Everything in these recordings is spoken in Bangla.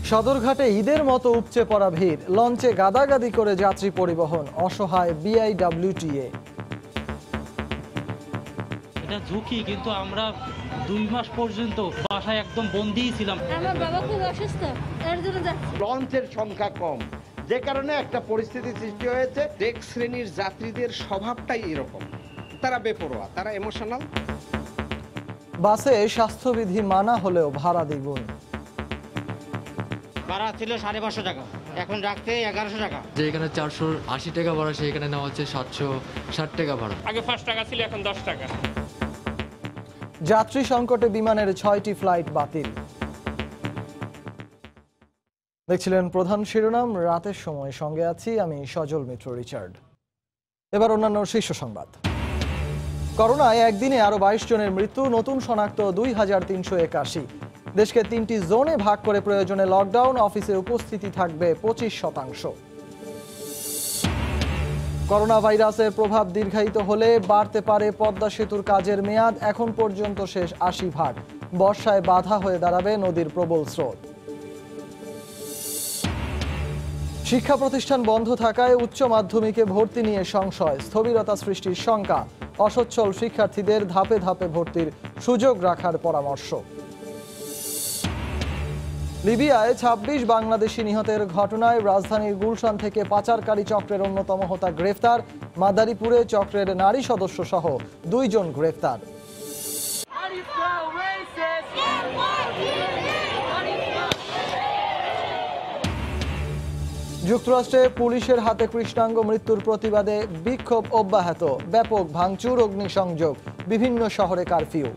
সদরঘাটে ঈদের মতো উপচে পড়া ভিড়, লঞ্চে গাদাগাদি করে যাত্রী পরিবহন, অসহায় বিআইডব্লিউটিএ। এটা ঝুঁকি, কিন্তু আমরা 2 মাস পর্যন্ত বাসায় একদম বন্দিই ছিলাম। আমার বাবা খুব অসুস্থ, এর জন্য যাচ্ছি। লঞ্চের সংখ্যা কম, যে কারণে একটা পরিস্থিতি সৃষ্টি হয়েছে। ডেক শ্রেণীর যাত্রীদের স্বভাবটাই এরকম, তারা বেপরোয়া, তারা ইমোশনাল। বাসে স্বাস্থ্যবিধি মানা হলেও ভাড়া দ্বিগুণ। ভাড়া ছিল 550 টাকা, এখন রাখতে 1100 টাকা। যে এখানে 480 টাকা ভাড়া, সেখানে নেওয়া হচ্ছে 760 টাকা ভাড়া। আগে 5 টাকা ছিল, এখন 10 টাকা। যাত্রী সংকটে বিমানের 6টি ফ্লাইট বাতিল। দেখছিলেন প্রধান শিরোনাম, রাতের সময় সঙ্গে আছি আমি সজল মিত্র রিচার্ড। এবার অন্যান্য শীর্ষ সংবাদ। করোনায় একদিনে আরো 22 জনের মৃত্যু, নতুন শনাক্ত 2381। দেশকে 3টি জোনে ভাগ করে প্রয়োজনে লকডাউন, অফিসে উপস্থিতি থাকবে 25%। করোনা ভাইরাসের প্রভাব দীর্ঘায়িত হলে বাড়তে পারে পদ্মা সেতুর কাজের মেয়াদ, এখন পর্যন্ত শেষ 80 ভাগ। বর্ষায় বাধা হয়ে দাঁড়াবে নদীর প্রবল স্রোত। শিক্ষা প্রতিষ্ঠান বন্ধ থাকায় উচ্চ মাধ্যমিকে ভর্তি নিয়ে সংশয়, স্থবিরতা সৃষ্টির শঙ্কা। অসচ্ছল শিক্ষার্থীদের ধাপে ধাপে ভর্তির সুযোগ রাখার পরামর্শ। লিবিয়ায় 26 বাংলাদেশি নিহতের ঘটনায় রাজধানীর গুলশান থেকে পাচারকারী চক্রের অন্যতম হোতা গ্রেফতার। মাদারীপুরে চক্রের নারী সদস্য সহ 2 জন গ্রেফতার। যুক্তরাষ্ট্রে পুলিশের হাতে কৃষ্ণাঙ্গ মৃত্যুর প্রতিবাদে বিক্ষোভ অব্যাহত, ব্যাপক ভাঙচুর, অগ্নিসংযোগ, বিভিন্ন শহরে কারফিউ।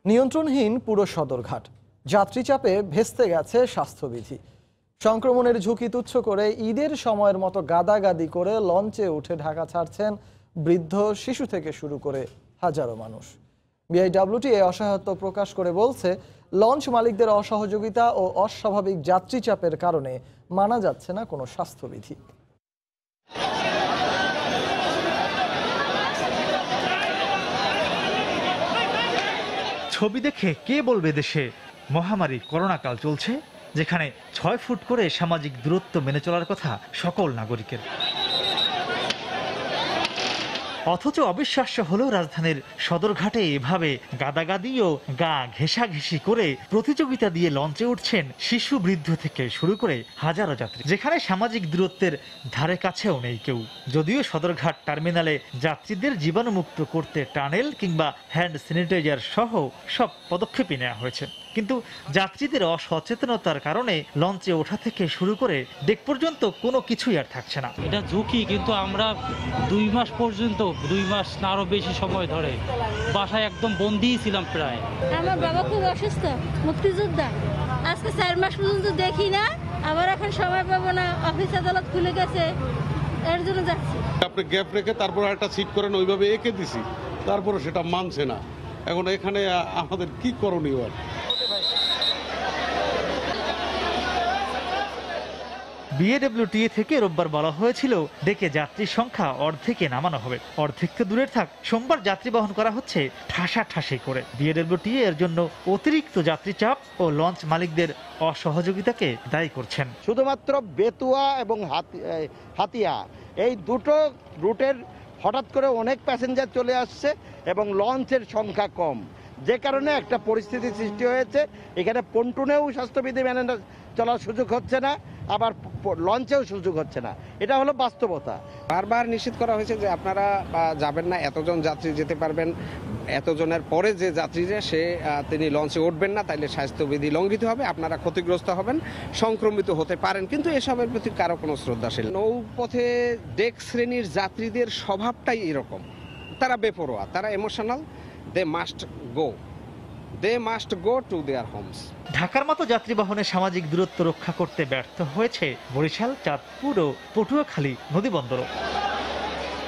নিয়ন্ত্রণহীন পুরো সদরঘাট, যাত্রী চাপে ভেস্তে গেছে স্বাস্থ্যবিধি। সংক্রমণের ঝুঁকি তুচ্ছ করে ঈদের সময়ের মতো গাদাগাদি করে লঞ্চে উঠে ঢাকা ছাড়ছেন বৃদ্ধ, শিশু থেকে শুরু করে হাজারো মানুষ। বিআইডব্লিউটিএ অসহায়ত্ব প্রকাশ করে বলছে, লঞ্চ মালিকদের অসহযোগিতা ও অস্বাভাবিক যাত্রী চাপের কারণে মানা যাচ্ছে না কোনো স্বাস্থ্যবিধি। ছবি দেখে কে বলবে দেশে মহামারী করোনাকাল চলছে, যেখানে 6 ফুট করে সামাজিক দূরত্ব মেনে চলার কথা সকল নাগরিকের। অথচ অবিশ্বাস্য হলেও রাজধানীর সদরঘাটে এভাবে গাদাগাদি ও গা ঘেঁষাঘেঁষি করে প্রতিযোগিতা দিয়ে লঞ্চে উঠছেন শিশু, বৃদ্ধ থেকে শুরু করে হাজারো যাত্রী, যেখানে সামাজিক দূরত্বের ধারে কাছেও নেই কেউ। যদিও সদরঘাট টার্মিনালে যাত্রীদের জীবাণুমুক্ত করতে টানেল কিংবা হ্যান্ড স্যানিটাইজার সহ সব পদক্ষেপই নেওয়া হয়েছে, কিন্তু যাত্রীদের অসচেতনতার কারণে লঞ্চে ওঠা থেকে শুরু করে ডেক পর্যন্ত কোনো কিছুই আর থাকছে না। এটা ঝুঁকি, কিন্তু আমরা 2 মাস পর্যন্ত, 2 মাস না আরো বেশি সময় ধরে বাসায় একদম বন্দিই ছিলাম প্রায়। আমার বাবা খুব অসুস্থ, মুক্তিযোদ্ধা, আজকে 4 মাস পর্যন্ত দেখি না, আবার এখন সময় পাবো না, অফিস আদালত খুলে গেছে, এর জন্য যাচ্ছি। আপনি গ্যাপ রেখে তারপর একটা সিট করেন, ওইভাবে এঁকে দিছি, তারপরে সেটা মানছে না। এখন এখানে আমাদের কি করণীয়? বিএডব্লিউটিএ থেকে রোববার বলা হয়েছিল ডেকে যাত্রীর সংখ্যা অর্ধেকে নামানো হবে। অর্ধেক তো দূরের থাক, সোমবার যাত্রী বহন করা হচ্ছে ঠাসাঠাসি করে। বিএডব্লিউটিএ এর জন্য অতিরিক্ত যাত্রী চাপ ও লঞ্চ মালিকদের অসহযোগিতাকে দায়ী করছেন। শুধুমাত্র বেতুয়া এবং হাতিয়া এই দুটো রুটের হঠাৎ করে অনেক প্যাসেঞ্জার চলে আসছে এবং লঞ্চের সংখ্যা কম, যে কারণে একটা পরিস্থিতি সৃষ্টি হয়েছে। এখানে পন্টুনেও স্বাস্থ্যবিধি মেনে চলার সুযোগ হচ্ছে না, আবার লঞ্চেও সুযোগ হচ্ছে না। এটা হলো বাস্তবতা। বারবার নিষেধ করা হয়েছে যে আপনারা যাবেন না, এতজন যাত্রী যেতে পারবেন, এতজনের পরে যে যাত্রীরা তিনি লঞ্চে উঠবেন না, তাইলে স্বাস্থ্যবিধি লঙ্ঘিত হবে, আপনারা ক্ষতিগ্রস্ত হবেন, সংক্রমিত হতে পারেন। কিন্তু এসবের প্রতি কারো কোনো শ্রদ্ধাশীল। নৌপথে ডেক শ্রেণীর যাত্রীদের স্বভাবটাই এরকম, তারা বেপরোয়া, তারা emotional. They must go to their homes. ঢাকার মতো যাত্রী বহনে সামাজিক দূরত্ব রক্ষা করতে ব্যর্থ হয়েছে বরিশাল, চাঁদপুর ও পটুয়াখালী নদীবন্দরও।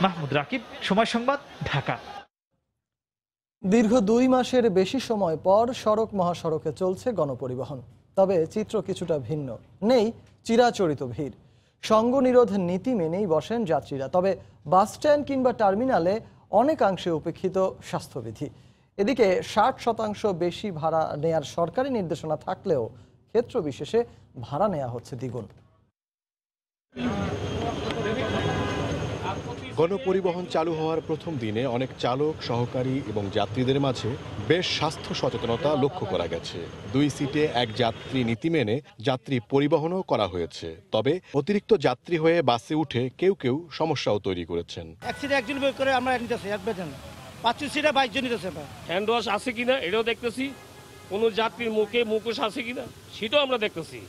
মাহমুদ রাকিব, সময় সংবাদ, ঢাকা। দীর্ঘ 2 মাসের বেশি সময় পর সড়ক মহাসড়কে চলছে গণপরিবহন। তবে চিত্র কিছুটা ভিন্ন। নেই চিরাচরিত ভিড়, সঙ্গ নিরোধ নীতি মেনেই বসেন যাত্রীরা। তবে বাস স্ট্যান্ড কিংবা টার্মিনালে অনেকাংশে উপেক্ষিত স্বাস্থ্যবিধি। এদিকে 60% বেশি ভাড়া নেয়ার সরকারি নির্দেশনা থাকলেও ক্ষেত্র বিশেষে ভাড়া নেওয়া হচ্ছে দ্বিগুণ। গণপরিবহন চালু হওয়ার প্রথম দিনে অনেক চালক, সহকারী এবং যাত্রীদের মাঝে বেশ স্বাস্থ্য সচেতনতা লক্ষ্য করা গেছে। 2 সিটে 1 যাত্রী নীতি মেনে যাত্রী পরিবহনও করা হয়েছে। তবে অতিরিক্ত যাত্রী হয়ে বাসে উঠে কেউ কেউ সমস্যাও তৈরি করেছেন। এক সিটে একজন বের করে আমরা নিতেছি, এক বেতন 25 সিটে 22 জন নিতেছে। হ্যান্ড ওয়াশ আছে কিনা এটাও দেখতেছি, কোনো যাত্রীর মুখে মুখোশ আছে কিনা সেটাও আমরা দেখতেছি।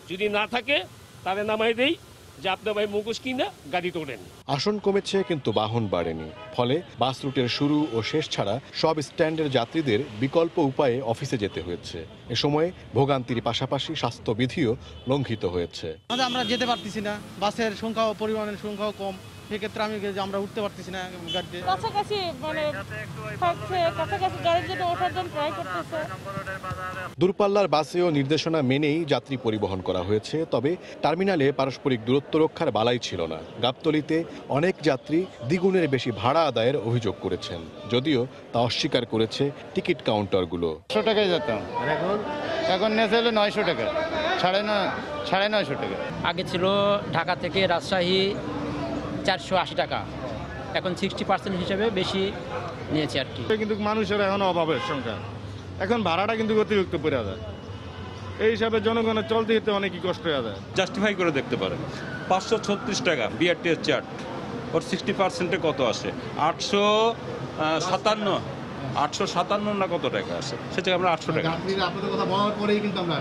যদি না থাকে তাহলে নামাই দেই যে আপনার ভাই মুখোশ কিনা গাড়ি তোলেন। আসন কমেছে কিন্তু বাহন বাড়েনি। ফলে বাস রুটের শুরু ও শেষ ছাড়া সব স্ট্যান্ডের যাত্রীদের বিকল্প উপায়ে অফিসে যেতে হয়েছে। এ সময় ভোগান্তির পাশাপাশি স্বাস্থ্যবিধিও লঙ্ঘিত হয়েছে। আমরা যেতে পারতেছি না, বাসের সংখ্যাও পরিমাণের সংখ্যাও কম, সেক্ষেত্রে আমরা উঠতে পারতেছি না গাড়িতে। কাছাকাছি মানে থাকছে, কাছাকাছি গাড়ির জন্য ওঠার জন্য ট্রাই করতেছে। দূরপাল্লার বাসেও নির্দেশনা মেনেই যাত্রী পরিবহন করা হয়েছে। তবে টার্মিনালে পারস্পরিক দূরত্ব রক্ষার বালাই ছিল না। গাবতলীতে অনেক যাত্রী দ্বিগুণের বেশি ভাড়া আদায়ের অভিযোগ করেছেন, যদিও তা অস্বীকার করেছে টিকিট কাউন্টারগুলো। 100 টাকায় যেতাম, এখন নেছে হলো 900 টাকা, 950 টাকা। আগে ছিল ঢাকা থেকে রাজশাহী 480 টাকা, এখন 60% হিসেবে বেশি নিয়েছে আর কি। কিন্তু মানুষের এখন অভাবের সংখ্যা, এখন ভাড়াটা কিন্তু অতিরিক্ত পড়ে যায়। এই হিসাবে জনগণের চলতে যেতে অনেকই কষ্ট হয়ে যায়। জাস্টিফাই করে দেখতে পারেন। 536 টাকা বিআরটিএস চার্ট, ওর 60%-এ কত আসে? 857 না কত টাকা আসে, সেটা আমরা 800 টাকা।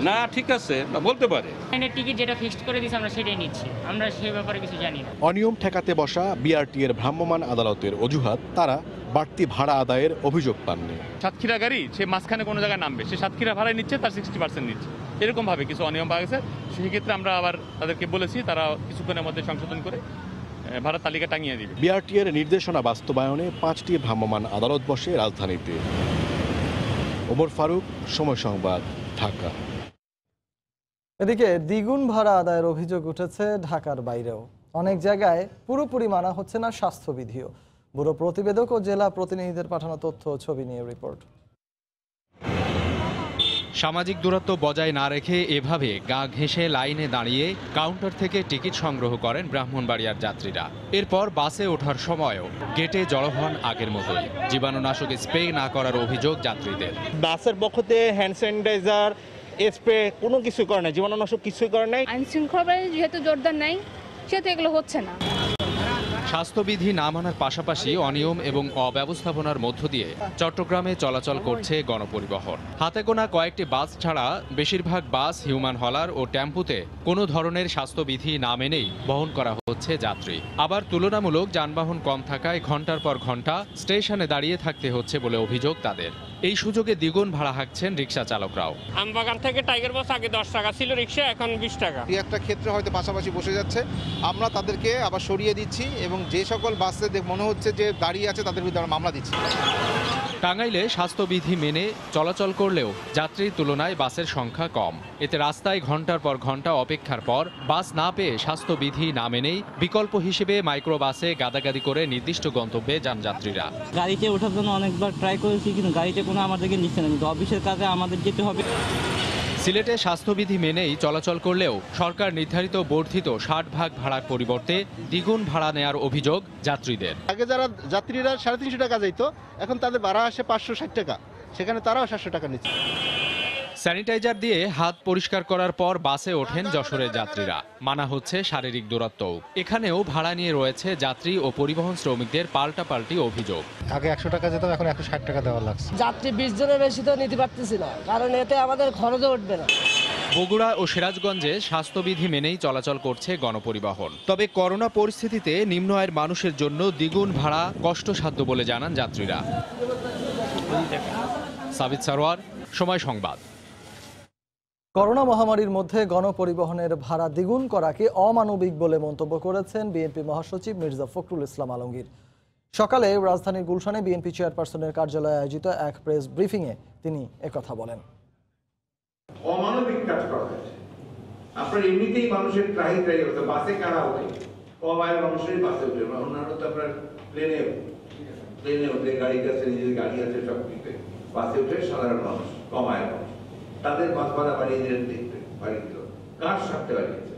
না ঠিক আছে, বলতে পারে। টিকিট যেটা ফিক্সড করে দিয়েছে আমরা সেটাই নিচ্ছি, আমরা সেই ব্যাপারে কিছু জানি না। অনিয়ম ঠেকাতে বসা বিআরটি এর ভ্রাম্যমাণ আদালতের অজুহাত, তারা বাড়তি ভাড়া আদায়ের অভিযোগ পাননি। সাতক্ষীরা গাড়ি সে মাঝখানে কোনো জায়গায় নামবে, সে সাতক্ষীরা ভাড়ায় নিচ্ছে, তার 60% নিচ্ছে, এরকম ভাবে কিছু অনিয়ম পাওয়া গেছে। সেক্ষেত্রে আমরা আবার তাদেরকে বলেছি তারা কিছুক্ষণের মধ্যে সংশোধন করে ভাড়া তালিকা টাঙিয়ে দিবে। বিআরটি এর নির্দেশনা বাস্তবায়নে 5টি ভ্রাম্যমাণ আদালত বসে রাজধানীতে। ওমর ফারুক, সময় সংবাদ, ঢাকা। এদিকে দ্বিগুণ ভাড়া আদায়ের অভিযোগ উঠেছে ঢাকার বাইরেও। অনেক জায়গায় পুরোপুরি মানা হচ্ছে না স্বাস্থ্যবিধিও। ব্যুরো প্রতিবেদক ও জেলা প্রতিনিধিদের পাঠানো তথ্য ও ছবি নিয়ে রিপোর্ট। সামাজিক দূরত্ব বজায় না রেখে এভাবে গা ঘেঁষে লাইনে দাঁড়িয়ে কাউন্টার থেকে টিকিট সংগ্রহ করেন ব্রাহ্মণবাড়িয়ার যাত্রীরা। এরপর বাসে ওঠার সময়ও গেটে জড়ো হন আগের মতোই। জীবাণুনাশক স্প্রে না করার অভিযোগ যাত্রীদের। বাসের পক্ষতে হ্যান্ড স্যানিটাইজার স্প্রে কোনো কিছু করে নাই, জীবাণুনাশক কিছুই করে নাই। আইন শৃঙ্খলা যেহেতু জোরদার নাই, সেহেতু এগুলো হচ্ছে না। স্বাস্থ্যবিধি না মানার পাশাপাশি অনিয়ম এবং অব্যবস্থাপনার মধ্য দিয়ে চট্টগ্রামে চলাচল করছে গণপরিবহন। হাতে গোনা কয়েকটি বাস ছাড়া বেশিরভাগ বাস, হিউম্যান হলার ও টেম্পুতে কোনো ধরনের স্বাস্থ্যবিধি না মেনেই বহন করা হচ্ছে যাত্রী। আবার তুলনামূলক যানবাহন কম থাকায় ঘন্টার পর ঘন্টা স্টেশনে দাঁড়িয়ে থাকতে হচ্ছে বলে অভিযোগ তাদের। এই সুযোগে দ্বিগুণ ভাড়া হাঁকছেন রিকশা চালকরাও। আমবাগান থেকে টাইগার বাস আগে 10 টাকা ছিল রিক্সা, এখন 20 টাকা। একটা ক্ষেত্রে হয়তো পাশাপাশি বসে যাচ্ছে, আমরা তাদেরকে আবার সরিয়ে দিচ্ছি এবং যে সকল বাসে মনে হচ্ছে যে দাঁড়িয়ে আছে তাদের বিরুদ্ধে আমরা মামলা দিচ্ছি। টাঙ্গাইলে স্বাস্থ্যবিধি মেনে চলাচল করলেও যাত্রীর তুলনায় বাসের সংখ্যা কম। এতে রাস্তায় ঘন্টার পর ঘন্টা অপেক্ষার পর বাস না পেয়ে স্বাস্থ্যবিধি না মেনেই বিকল্প হিসেবে মাইক্রোবাসে গাদাগাদি করে নির্দিষ্ট গন্তব্যে যান যাত্রীরা। গাড়িতে ওঠার জন্য অনেকবার ট্রাই করেছি, কিন্তু গাড়িতে কোনো আমাদেরকে নিচ্ছে না, কিন্তু অফিসের কাজে আমাদের যেতে হবে। সিলেটে স্বাস্থ্যবিধি মেনেই চলাচল করলেও সরকার নির্ধারিত বর্ধিত 60 ভাগ ভাড়ার পরিবর্তে দ্বিগুণ ভাড়া নেয়ার অভিযোগ যাত্রীদের। আগে যারা যাত্রীরা 350 টাকা যাইতো, এখন তাদের ভাড়া আসে 560 টাকা, সেখানে তারাও 700 টাকা নিচ্ছে। স্যানিটাইজার দিয়ে হাত পরিষ্কার করার পর বাসে ওঠেন যশোরের যাত্রীরা। মানা হচ্ছে শারীরিক দূরত্বও। এখানেও ভাড়া নিয়ে রয়েছে যাত্রী ও পরিবহন শ্রমিকদের পাল্টাপাল্টি অভিযোগ। আগে 100 টাকা যেতাম, এখন 160 টাকা দেওয়া লাগছে। যাত্রী 20 জনের বেশি তো নিতে পারতেছি না, কারণ এতে আমাদের খরচও উঠবে না। বগুড়া ও সিরাজগঞ্জে স্বাস্থ্যবিধি মেনেই চলাচল করছে গণপরিবহন। তবে করোনা পরিস্থিতিতে নিম্ন আয়ের মানুষের জন্য দ্বিগুণ ভাড়া কষ্টসাধ্য বলে জানান যাত্রীরা। সাবিত সারোয়ার, সময় সংবাদ। করোনা মহামারীর মধ্যে গণপরিবহনের ভাড়া দ্বিগুণ করাকে অমানবিক বলে মন্তব্য করেছেন বিএনপি মহাসচিব মির্জা ফখরুল ইসলাম আলমগীর। সকালে রাজধানীর গুলশানে বিএনপি চেয়ারপারসনের কার্যালয়ে আয়োজিত এক প্রেস ব্রিফিংয়ে তিনি একথা বলেন। অমানবিক কাজ করা হয়েছে। আপনার এমনিতেই মানুষের ট্রাই হতো, বাসে কারা হবে, কম আয়ের মানুষেরই বাসে উঠে, অন্যান্য তো আপনার প্লেনে উঠে, গাড়ি কাছে নিজের গাড়ি আছে, সব কিছু বাসে উঠে সাধারণ মানুষ, কম আয়ের মানুষ, তাদের বাস ভাড়া বাড়িয়ে দিল। কার স্বার্থে বাড়িয়েছে?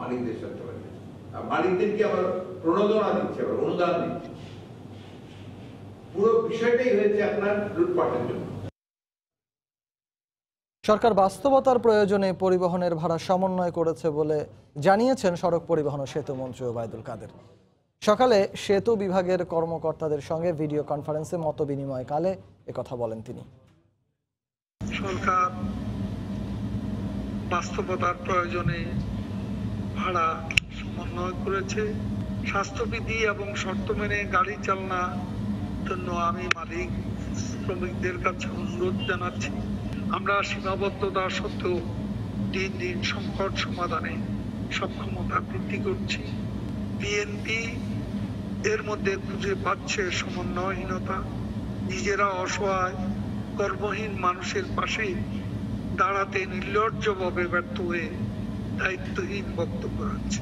মালিকদের স্বার্থে বাড়িয়েছে। আর মালিকদেরকে আবার প্রণোদনা দিচ্ছে, আবার অনুদান দিচ্ছে। পুরো বিষয়টাই হয়েছে আপনার লুটপাটের জন্য। সরকার বাস্তবতার প্রয়োজনে পরিবহনের ভাড়া সমন্বয় করেছে বলে জানিয়েছেন সড়ক পরিবহন ও সেতু মন্ত্রী ওবায়দুল কাদের। সকালে সেতু বিভাগের কর্মকর্তাদের সঙ্গে ভিডিও কনফারেন্সে মতবিনিময়কালে একথা বলেন তিনি। সরকার বাস্তবতার প্রয়োজনে ভাড়া সমন্বয় করেছে। স্বাস্থ্যবিধি এবং শর্ত মেনে গাড়ি চালনার জন্য আমি মালিক শ্রমিকদের কাছে অনুরোধ জানাচ্ছি। আমরা সীমাবদ্ধতা সত্ত্বেও দিন দিন সংকট সমাধানে সক্ষমতা বৃদ্ধি করছি। বিএনপি এর মধ্যে খুঁজে পাচ্ছে সমন্বয়হীনতা, নিজেরা অসহায় কর্মহীন মানুষের পাশে দাঁড়াতে নির্লজ্জভাবে ব্যর্থ হয়ে দায়িত্বহীন বক্তব্য রাখছে।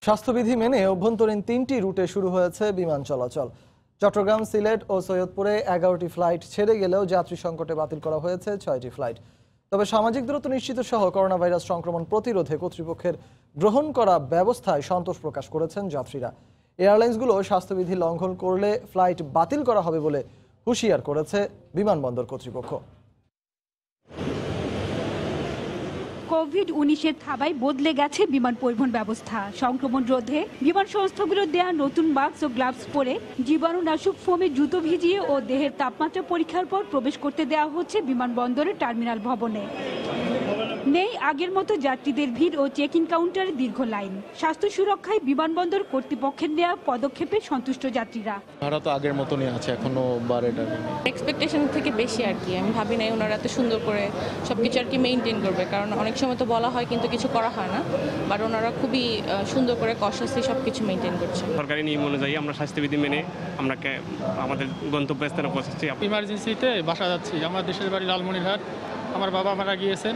স্বাস্থ্যবিধি মেনে অভ্যন্তরীণ 3টি রুটে শুরু হয়েছে বিমান চলাচল। চট্টগ্রাম, সিলেট ও সৈয়দপুরে 11টি ফ্লাইট ছেড়ে গেলেও যাত্রী সংকটে বাতিল করা হয়েছে 6টি ফ্লাইট। তবে সামাজিক দূরত্ব নিশ্চিত সহ করোনা ভাইরাস সংক্রমণ প্রতিরোধে কর্তৃপক্ষের গ্রহণ করা ব্যবস্থায় সন্তোষ প্রকাশ করেছেন যাত্রীরা। এয়ারলাইন্সগুলো স্বাস্থ্যবিধি লঙ্ঘন করলে ফ্লাইট বাতিল করা হবে বলে হুঁশিয়ার করেছে বিমানবন্দর কর্তৃপক্ষ। কোভিড-19 থাবায় বদলে গেছে বিমান পরিবহন ব্যবস্থা। সংক্রমণ রোধে বিমান সংস্থাগুলো দেয়া নতুন মাস্ক ও গ্লাভস পরে জীবাণুনাশক ফোমে জুতো ভিজিয়ে ও দেহের তাপমাত্রা পরীক্ষার পর প্রবেশ করতে দেওয়া হচ্ছে বিমানবন্দরের টার্মিনাল ভবনে। নেই আগের মতো যাত্রীদের ভিড় ও চেক ইন কাউন্টারে দীর্ঘ লাইন। স্বাস্থ্য সুরক্ষায় বিমানবন্দর কর্তৃপক্ষের নেওয়া পদক্ষেপে সন্তুষ্ট যাত্রীরা। ভাড়া তো আগের মতনই আছে, এখনো বাড়েটা এক্সপেকটেশন থেকে বেশি আর কি। আমি ভাবি নাই ওনারা এত সুন্দর করে সবকিছু আর কি মেইনটেইন করবে, কারণ অনেক সময় তো বলা হয় কিন্তু কিছু করা হয় না, বাট ওনারা খুবই সুন্দর করে কশাসলি সবকিছু মেইনটেইন করছে। সরকারি নিয়ম অনুযায়ী আমরা স্বাস্থ্যবিধি মেনে আমরা আমাদের গন্তব্যস্থানে পৌঁছাচ্ছি। ইমার্জেন্সিতে বাসা যাচ্ছি, আমার দেশের বাড়ি লালমনিরহাট, আমার বাবা মারা গিয়েছেন,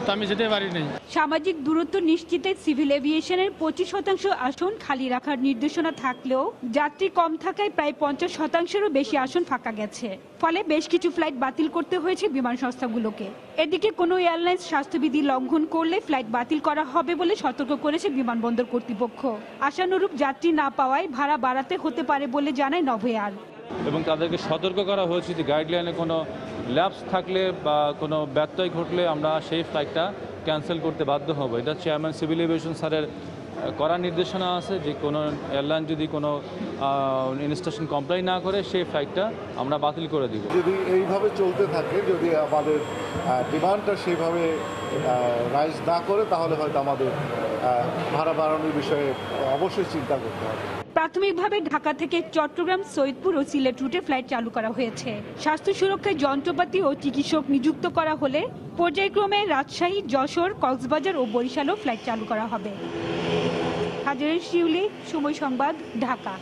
তো আমি যেতে পারি নাই। সামাজিক দূরত্ব নিশ্চিতে সিভিল এভিয়েশনের 25% আসন খালি রাখার নির্দেশনা থাকলেও যাত্রী কম থাকায় প্রায় 50%-এরও বেশি আসন ফাঁকা গেছে। ফলে বেশ কিছু ফ্লাইট বাতিল করতে হয়েছে বিমান সংস্থাগুলোকে। এদিকে কোনো এয়ারলাইন্স স্বাস্থ্যবিধি লঙ্ঘন করলে ফ্লাইট বাতিল করা হবে বলে সতর্ক করেছে বিমানবন্দর কর্তৃপক্ষ। আশানুরূপ যাত্রী না পাওয়ায় ভাড়া বাড়াতে হতে পারে বলে জানায় নভোএয়ার। এবং তাদেরকে সতর্ক করা হয়েছে যে গাইডলাইনে কোনো ল্যাপস থাকলে বা কোনো ব্যত্যয় ঘটলে আমরা সেই ফ্লাইটটা ক্যান্সেল করতে বাধ্য হব। এটা চেয়ারম্যান সিভিল এভিয়েশন স্যারের করা নির্দেশনা আছে যে কোনো এয়ারলাইন যদি কোনো ইনস্ট্রাকশন কমপ্লাই না করে সেই ফ্লাইটটা আমরা বাতিল করে দিব। যদি এইভাবে চলতে থাকে, যদি আমাদের ডিমান্ডটা সেইভাবে রাইজ না করে, তাহলে হয়তো আমাদের ভাড়া বাড়ানোর বিষয়ে অবশ্যই চিন্তা করতে হবে। প্রাথমিকভাবে ঢাকা থেকে চট্টগ্রাম, সৈয়দপুর ও সিলেট রুটে ফ্লাইট চালু করা হয়েছে। স্বাস্থ্য সুরক্ষায় যন্ত্রপাতি ও চিকিৎসক নিযুক্ত করা হলে পর্যায়ক্রমে রাজশাহী, যশোর, কক্সবাজার ও বরিশালও ফ্লাইট চালু করা হবে। হাজারের শিউলি, সময় সংবাদ, ঢাকা।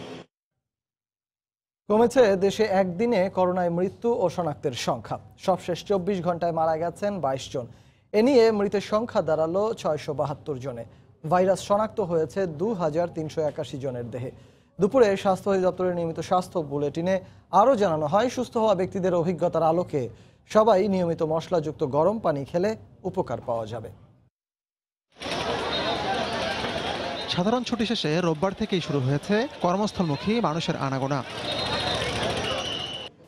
কমেছে দেশে একদিনে করোনায় মৃত্যু ও শনাক্তের সংখ্যা। সবশেষ 24 ঘন্টায় মারা গেছেন 22 জন। এ নিয়ে মৃতের সংখ্যা দাঁড়ালো 672 জনে। ভাইরাস শনাক্ত হয়েছে 2381 জনের দেহে। দুপুরে স্বাস্থ্য অধিদপ্তরের নিয়মিত স্বাস্থ্য বুলেটিনে আরও জানানো হয়, সুস্থ হওয়া ব্যক্তিদের অভিজ্ঞতার আলোকে সবাই নিয়মিত মশলাযুক্ত গরম পানি খেলে উপকার পাওয়া যাবে। সাধারণ ছুটি শেষে রোববার থেকেই শুরু হয়েছে কর্মস্থলমুখী মানুষের আনাগোনা।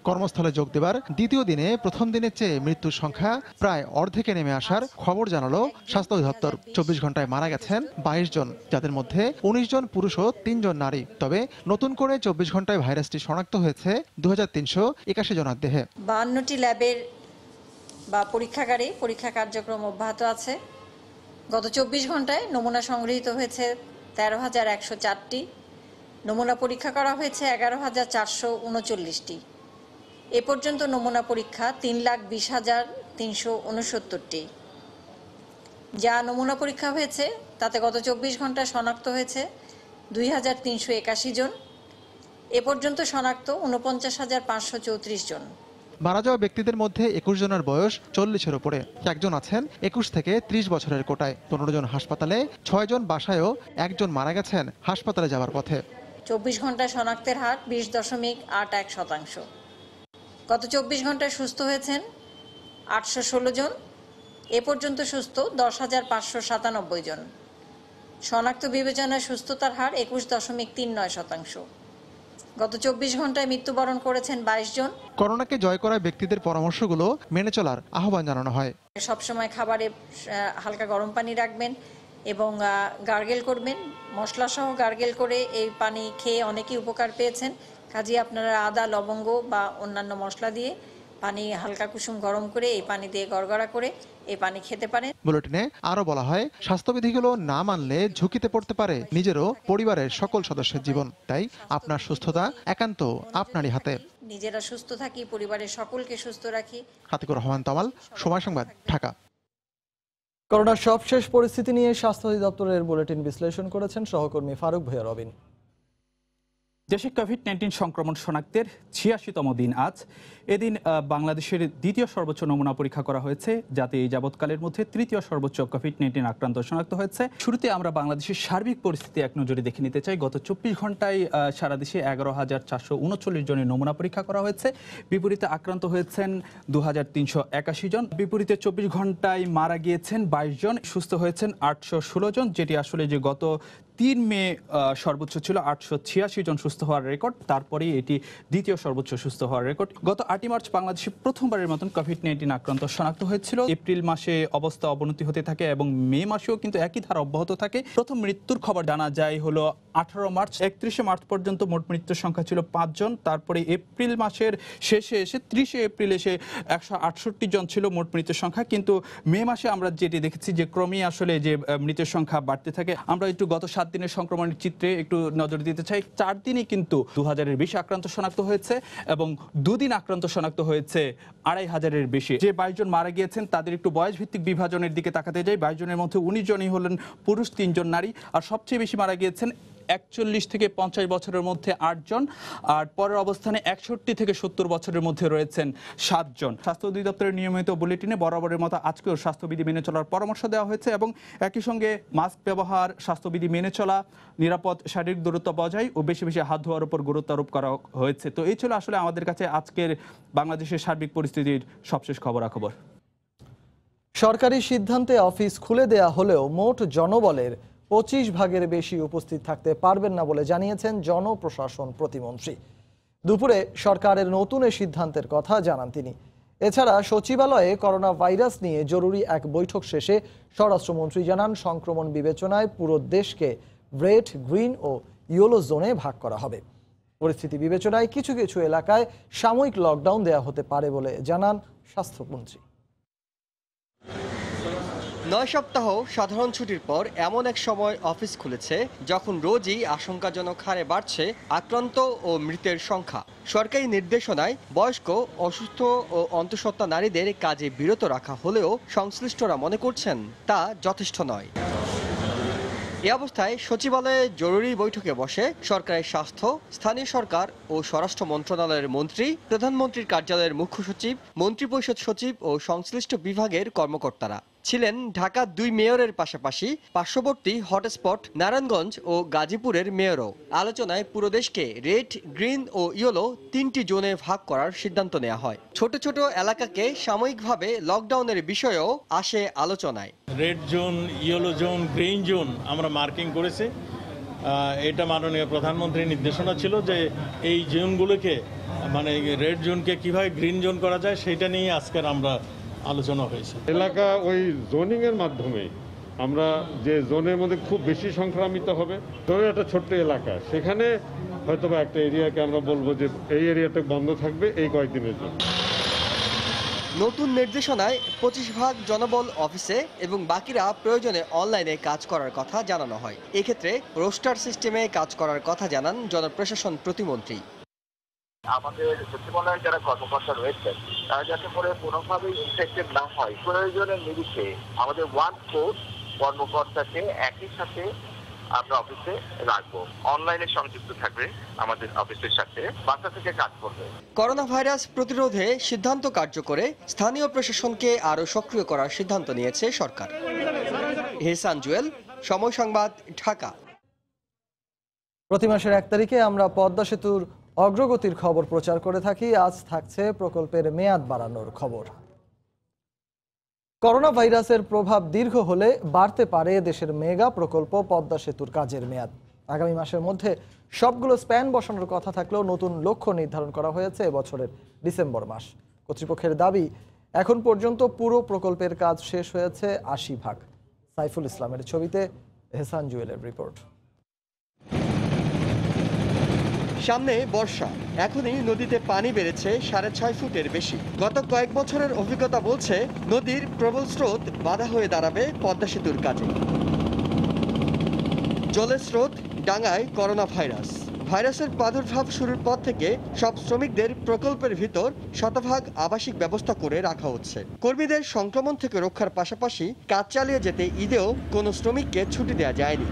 কর্মস্থলে যোগ দেবার দ্বিতীয় দিনে প্রথম দিনের চেয়ে মৃত্যুর সংখ্যা প্রায় অর্ধেকে নেমে আসার খবর জানালো স্বাস্থ্য অধিদপ্তর। 24 ঘন্টায় মারা গেছেন 22 জন, যাদের মধ্যে 19 জন পুরুষ ও 3 জন নারী। তবে নতুন করে 24 ঘন্টায় ভাইরাসটি শনাক্ত হয়েছে 2381 জনের দেহে। 52টি ল্যাবের বা পরীক্ষাগারে পরীক্ষা কার্যক্রম অব্যাহত আছে। গত 24 ঘন্টায় নমুনা সংগৃহীত হয়েছে 13,104টি। নমুনা পরীক্ষা করা হয়েছে 11,439টি। এ পর্যন্ত নমুনা পরীক্ষা 3,20,000 369টি। যা নমুনা পরীক্ষা হয়েছে তাতে গত 24 ঘন্টায় শনাক্ত হয়েছে 2381 জন। এ পর্যন্ত শনাক্ত 49,534 জন। মারা যাওয়া ব্যক্তিদের মধ্যে 21 জনের বয়স 40-এর উপরে, একজন আছেন 21 থেকে 30 বছরের কোটায়, 15 জন হাসপাতালে, 6 জন বাসায়ও, একজন মারা গেছেন হাসপাতালে যাওয়ার পথে। 24 ঘন্টায় শনাক্তের হার 20.81%। গত 24 ঘন্টায় সুস্থ হয়েছেন 816 জন। এ পর্যন্ত সুস্থ 10,597 জন। শনাক্ত বিবেচনায় সুস্থতার হার 21.39%। গত 24 ঘন্টায় মৃত্যুবরণ করেছেন 22 জন। করোনাকে জয় করা ব্যক্তিদের পরামর্শগুলো মেনে চলার আহ্বান জানানো হয়। সবসময় খাবারে হালকা গরম পানি রাখবেন এবং গার্গেল করবেন, মশলা সহ গার্গেল করে এই পানি খেয়ে অনেকেই উপকার পেয়েছেন। কাজেই আপনারা আদা, লবঙ্গ বা অন্যান্য মশলা দিয়ে পানি হালকা কুসুম গরম করে এই পানি দিয়ে গড়গড়া করে এই পানি খেতে পারেন। বুলেটিনে আরো বলা হয়, স্বাস্থ্যবিধিগুলো না মানলে ঝুঁকিতে পড়তে পারে নিজেরও পরিবারের সকল সদস্যের জীবন। তাই আপনার সুস্থতা একান্ত আপনারই হাতে। নিজেরা সুস্থ থাকি, পরিবারের সকলকে সুস্থ রাখি। আতিকুর রহমান তমাল, সময় সংবাদ, ঢাকা। করোনার সবশেষ পরিস্থিতি নিয়ে স্বাস্থ্য অধিদপ্তরের বুলেটিন বিশ্লেষণ করেছেন সহকর্মী ফারুক ভূঁইয়া রবিন। দেশে কোভিড-19 সংক্রমণ শনাক্তের 86তম দিন আজ। এদিন বাংলাদেশের দ্বিতীয় সর্বোচ্চ নমুনা পরীক্ষা করা হয়েছে, যাতে এই যাবৎকালের মধ্যে তৃতীয় সর্বোচ্চ কোভিড-19 আক্রান্ত শনাক্ত হয়েছে। শুরুতে আমরা বাংলাদেশের সার্বিক পরিস্থিতি এক নজরে দেখে নিতে চাই। গত 24 ঘন্টায় সারা দেশে 11,439 জনের নমুনা পরীক্ষা করা হয়েছে। বিপরীতে আক্রান্ত হয়েছেন 2,381 জন। বিপরীতে 24 ঘন্টায় মারা গিয়েছেন 22 জন, সুস্থ হয়েছেন 816 জন, যেটি আসলে যে গত 3 মে সর্বোচ্চ ছিল 886 জন সুস্থ হওয়ার রেকর্ড। তারপরেই এটি দ্বিতীয় সর্বোচ্চ সুস্থ হওয়ার রেকর্ড। গত 8 মার্চ বাংলাদেশে প্রথমবারের মতন কোভিড-19 আক্রান্ত শনাক্ত হয়েছিল। এপ্রিল মাসে অবস্থা অবনতি হতে থাকে এবং মে মাসেও কিন্তু একই ধারা অব্যাহত থাকে। প্রথম মৃত্যুর খবর জানা যায় হলো 18 মার্চ। 31 মার্চ পর্যন্ত মোট মৃত্যুর সংখ্যা ছিল 5 জন। তারপরে এপ্রিল মাসের শেষে এসে 30 এপ্রিল এসে 168 জন ছিল মোট মৃত্যুর সংখ্যা। কিন্তু মে মাসে আমরা যেটি দেখেছি যে ক্রমেই আসলে যে মৃত্যুর সংখ্যা বাড়তে থাকে। আমরা একটু গত 7 দিনের সংক্রমণের চিত্রে একটু নজর দিতে চাই। 4 দিনই কিন্তু 2000-এর বেশি আক্রান্ত শনাক্ত হয়েছে এবং 2 দিন আক্রান্ত শনাক্ত হয়েছে 2500-এর বেশি। যে 22 জন মারা গিয়েছেন তাদের একটু বয়স ভিত্তিক বিভাজনের দিকে তাকাতে যাই। 22 জনের মধ্যে 19 জনই হলেন পুরুষ, 3 জন নারী। আর সবচেয়ে বেশি মারা গিয়েছেন 41 থেকে 50 বছরের মধ্যে 8 জন। আর পরের অবস্থানে 61 থেকে 70 বছরের মধ্যে রয়েছেন 7 জন। স্বাস্থ্য অধিদপ্তরের নিয়মিত বুলেটিনে বরাবরের মতো আজকেও স্বাস্থ্যবিধি মেনে চলার পরামর্শ দেওয়া হয়েছে এবং একই সঙ্গে মাস্ক ব্যবহার, স্বাস্থ্যবিধি মেনে চলা, নিরাপদ শারীরিক দূরত্ব বজায় ও বেশি বেশি হাত ধোয়ার উপর গুরুত্ব আরোপ করা হয়েছে। তো এই ছিল আসলে আমাদের কাছে আজকের বাংলাদেশের সার্বিক পরিস্থিতির সবশেষ খবরাখবর। সরকারি সিদ্ধান্তে অফিস খুলে দেয়া হলেও মোট জনবলের 25 ভাগের বেশি উপস্থিত থাকতে পারবেন না বলে জানিয়েছেন জনপ্রশাসন প্রতিমন্ত্রী। দুপুরে সরকারের নতুন এই সিদ্ধান্তের কথা জানান তিনি। এছাড়া সচিবালয়ে করোনা ভাইরাস নিয়ে জরুরি এক বৈঠক শেষে স্বরাষ্ট্রমন্ত্রী জানান, সংক্রমণ বিবেচনায় পুরো দেশকে রেড, গ্রিন ও ইয়েলো জোনে ভাগ করা হবে। পরিস্থিতি বিবেচনায় কিছু কিছু এলাকায় সাময়িক লকডাউন দেয়া হতে পারে বলে জানান স্বাস্থ্যমন্ত্রী। 9 সপ্তাহ সাধারণ ছুটির পর এমন এক সময় অফিস খুলেছে যখন রোজই আশঙ্কাজনক হারে বাড়ছে আক্রান্ত ও মৃতের সংখ্যা। সরকারি নির্দেশনায় বয়স্ক, অসুস্থ ও অন্তঃসত্ত্বা নারীদের কাজে বিরত রাখা হলেও সংশ্লিষ্টরা মনে করছেন তা যথেষ্ট নয়। এ অবস্থায় সচিবালয়ে জরুরি বৈঠকে বসে সরকারের স্বাস্থ্য, স্থানীয় সরকার ও স্বরাষ্ট্র মন্ত্রণালয়ের মন্ত্রী, প্রধানমন্ত্রীর কার্যালয়ের মুখ্য সচিব, মন্ত্রিপরিষদ সচিব ও সংশ্লিষ্ট বিভাগের কর্মকর্তারা। ছিলেন ঢাকা 2 মেয়রের পাশাপাশি পার্শ্ববর্তী হটস্পট নারায়ণগঞ্জ ও গাজীপুরের মেয়রও। আলোচনায় পুরো দেশকে রেড, গ্রিন ও ইয়েলো 3টি জোনে ভাগ করার সিদ্ধান্ত নেওয়া হয়। ছোট ছোট এলাকাকে সাময়িকভাবে লকডাউনের বিষয়েও আসে আলোচনায়। Red zone, yellow zone, green zone আমরা মার্কিং করেছি। এটা মাননীয় প্রধানমন্ত্রীর নির্দেশনা ছিল যে এই জোনগুলোকে, মানে রেড জোনকে কিভাবে গ্রিন জোন করা যায় সেটা নিয়ে আজকের আমরা আলোচনা হয়েছে। এলাকা ওই জোনিং এর মাধ্যমে আমরা যে জোনের মধ্যে খুব বেশি সংক্রামিত হবে, ধরো একটা ছোট্ট এলাকা, সেখানে হয়তো বা একটা এরিয়াকে আমরা বলবো যে এই এরিয়াটা বন্ধ থাকবে এই কয়েকদিনের জন্য। নতুন নির্দেশনায় 25 ভাগ জনবল অফিসে এবং বাকিরা প্রয়োজনে অনলাইনে কাজ করার কথা জানানো হয়। এক্ষেত্রে রোস্টার সিস্টেমে কাজ করার কথা জানান জনপ্রশাসন প্রতিমন্ত্রী। আমাদের সচিবালয়ে যারা কর্মকর্তা রয়েছেন তারা যাতে করে কোনোভাবেই ইনফেক্টেড না হয়, প্রয়োজনের নিরিখে আমাদের 1/4 কর্মকর্তাকে একই সাথে আমরা অফিসে রাখবো, অনলাইনে সংযুক্ত থাকবে আমাদের অফিসের সাথে, বাসা থেকে কাজ করবে। করোনা ভাইরাস প্রতিরোধে সিদ্ধান্ত কার্যকরে স্থানীয় প্রশাসনকে আরও সক্রিয় করার সিদ্ধান্ত নিয়েছে সরকার। হেসান জুয়েল, সময় সংবাদ, ঢাকা। প্রতি মাসের 1 তারিখে আমরা পদ্মা সেতুর অগ্রগতির খবর প্রচার করে থাকি। আজ থাকছে প্রকল্পের মেয়াদ বাড়ানোর খবর। করোনা ভাইরাসের প্রভাব দীর্ঘ হলে বাড়তে পারে দেশের মেগা প্রকল্প পদ্মা সেতুর কাজের মেয়াদ। আগামী মাসের মধ্যে সবগুলো স্প্যান বসানোর কথা থাকলেও নতুন লক্ষ্য নির্ধারণ করা হয়েছে এবছরের ডিসেম্বর মাস। কর্তৃপক্ষের দাবি, এখন পর্যন্ত পুরো প্রকল্পের কাজ শেষ হয়েছে 80%। সাইফুল ইসলামের ছবিতে হেসান জুয়েলের রিপোর্ট। সামনে বর্ষা, এখনই নদীতে পানি বেড়েছে 6.5 ফুটের বেশি। গত কয়েক বছরের অভিজ্ঞতা বলছে নদীর প্রবল স্রোত বাধা হয়ে দাঁড়াবে পদ্মা সেতুর কাজে। জলের স্রোত ডাঙায় করোনা ভাইরাসের প্রাদুর্ভাব শুরুর পর থেকে সব শ্রমিকদের প্রকল্পের ভিতর 100% আবাসিক ব্যবস্থা করে রাখা হচ্ছে। কর্মীদের সংক্রমণ থেকে রক্ষার পাশাপাশি কাজ চালিয়ে যেতে ঈদেও কোনো শ্রমিককে ছুটি দেওয়া যায়নি।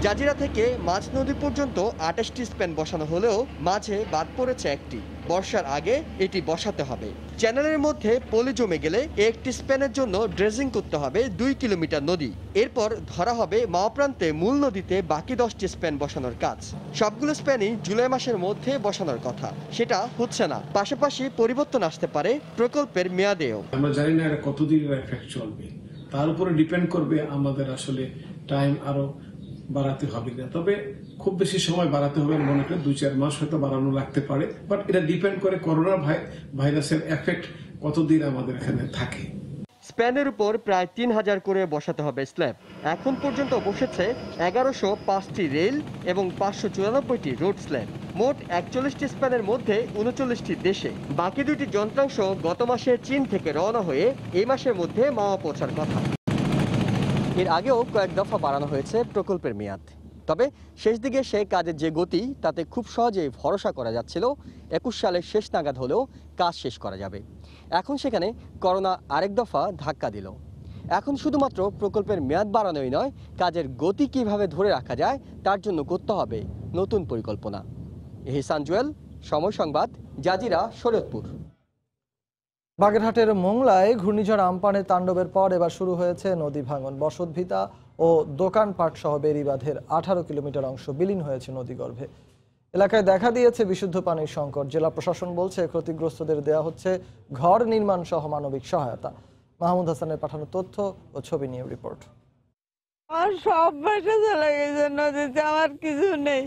জাজিরা থেকে মাঝ নদী পর্যন্ত 28টি স্প্যান বসানো হলেও মাঝে বাদ পড়েছে একটি। বর্ষার আগে এটি বসাতে হবে। চ্যানেলের মধ্যে পলি জমে গেলে একটি স্প্যানের জন্য ড্রেজিং করতে হবে 2 কিলোমিটার নদী। এরপর ধরা হবে মাওপ্রান্তে মূল নদীতে বাকি 10টি স্প্যান বসানোর কাজ। সবগুলো স্প্যানই জুলাই মাসের মধ্যে বসানোর কথা, সেটা হচ্ছে না। পাশাপাশি পরিবর্তন আসতে পারে প্রকল্পের মেয়াদেও। আমরা জানি না এটা কতদিনের এফেক্ট চলবে, তার উপরে ডিপেন্ড করবে আমাদের আসলে টাইম আরো বাড়াতে হবে না। তবে খুব বেশি সময় বাড়াতে হবে মনে করি 2-4 মাস হয়তো বাড়ানো লাগতে পারে, বাট এটা ডিপেন্ড করে করোনা ভাইরাসের এফেক্ট কতদিন আমাদের এখানে থাকে। স্প্যানের উপর প্রায় 3000 করে বসাতে হবে স্ল্যাব। এখন পর্যন্ত বসেছে 1105টি রেল এবং 594টি রোড স্ল্যাব। মোট 41টি স্প্যানের মধ্যে 39টি দেশে। বাকি 2টি যন্ত্রাংশ গত মাসে চীন থেকে রওনা হয়ে এই মাসের মধ্যে মাওয়া পৌঁছার কথা। এর আগেও কয়েক দফা বাড়ানো হয়েছে প্রকল্পের মেয়াদ। তবে শেষ দিকে সেই কাজের যে গতি, তাতে খুব সহজেই ভরসা করা যাচ্ছিল 21 সালের শেষ নাগাদ হলেও কাজ শেষ করা যাবে। এখন সেখানে করোনা আরেক দফা ধাক্কা দিল। এখন শুধুমাত্র প্রকল্পের মেয়াদ বাড়ানোই নয়, কাজের গতি কিভাবে ধরে রাখা যায় তার জন্য করতে হবে নতুন পরিকল্পনা। হেসান জুয়েল, সময় সংবাদ, জাজিরা, শরীয়তপুর। বাগেরহাটের মোংলায় ঘূর্ণিঝড় আমপানের তাণ্ডবের পর এবার শুরু হয়েছে নদী ভাঙন। বসতভিটা ও দোকানপাট সহ বেড়িবাঁধের 18 কিলোমিটার অংশ বিলীন হয়েছে নদীগর্ভে। এলাকায় দেখা দিয়েছে বিশুদ্ধ পানির সংকট। জেলা প্রশাসন বলছে ক্ষতিগ্রস্তদের দেওয়া হচ্ছে ঘর নির্মাণ সহ মানবিক সহায়তা। মাহমুদ হাসানের পাঠানো তথ্য ও ছবি নিয়ে রিপোর্ট। আমার সব বাসা চলে গেছে নদীতে, আমার কিছু নেই।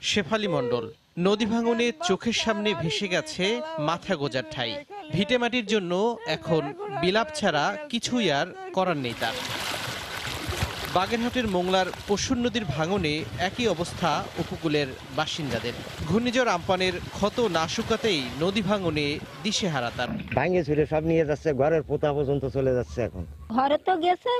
শেফালী মণ্ডল, নদী ভাঙনে চোখের সামনে ভেসে গেছে মাথা গোজার ঠাই। ভিটে মাটির জন্য এখন বিলাপ ছাড়া কিছুই আর করার নেই তার। বাগেরহাটের মোংলার পশুর নদীর ভাঙনে একই অবস্থা উপকূলের বাসিন্দাদের। ঘূর্ণিঝড় আমপানের ক্ষত না শুকাতেই নদী ভাঙনে দিশেহারা তার। ভাঙে ছুড়ে সব নিয়ে যাচ্ছে, ঘরের পোতা পর্যন্ত চলে যাচ্ছে। এখন ঘরে তো গেছে,